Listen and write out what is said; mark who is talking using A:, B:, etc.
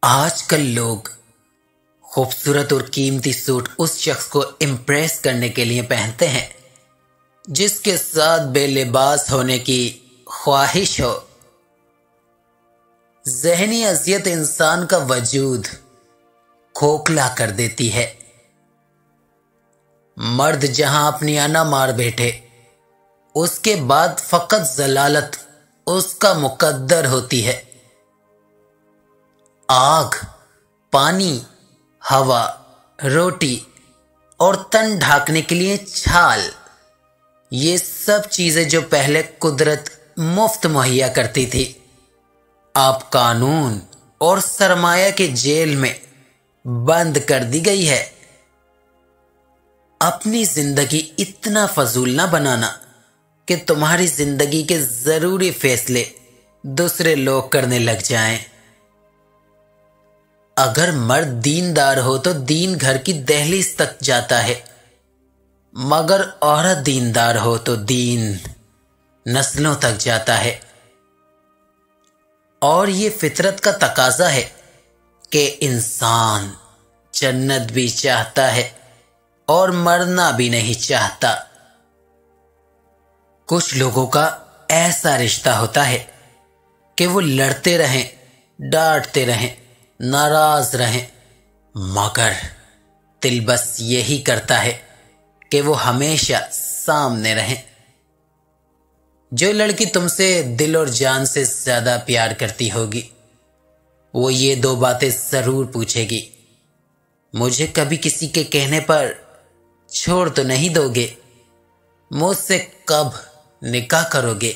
A: آج کل لوگ خوبصورت اور قیمتی سوٹ اس شخص کو امپریس کرنے کے لیے پہنتے ہیں جس کے ساتھ بے لباس ہونے کی خواہش ہو۔ ذہنی اذیت انسان کا وجود کھوکھلا کر دیتی ہے۔ مرد جہاں اپنی انا مار بیٹھے، اس کے بعد فقط ضلالت اس کا مقدر ہوتی ہے۔ آگ، پانی، ہوا، روٹی اور تن ڈھانکنے کے لیے چھال، یہ سب چیزیں جو پہلے قدرت مفت مہیا کرتی تھی، اب قانون اور سرمایہ کے جیل میں بند کر دی گئی ہے۔ اپنی زندگی اتنا فضول نہ بنانا کہ تمہاری زندگی کے ضروری فیصلے دوسرے لوگ کرنے لگ جائیں۔ اگر مرد دیندار ہو تو دین گھر کی دہلیز تک جاتا ہے، مگر عورت دیندار ہو تو دین نسلوں تک جاتا ہے۔ اور یہ فطرت کا تقاضا ہے کہ انسان جنت بھی چاہتا ہے اور مرنا بھی نہیں چاہتا۔ کچھ لوگوں کا ایسا رشتہ ہوتا ہے کہ وہ لڑتے رہیں، ڈانٹتے رہیں، ناراض رہیں، مگر دل بس یہی کرتا ہے کہ وہ ہمیشہ سامنے رہیں۔ جو لڑکی تم سے دل اور جان سے زیادہ پیار کرتی ہوگی، وہ یہ دو باتیں ضرور پوچھے گی: مجھے کبھی کسی کے کہنے پر چھوڑ تو نہیں دو گے؟ مجھ سے کب نکاح کرو گے؟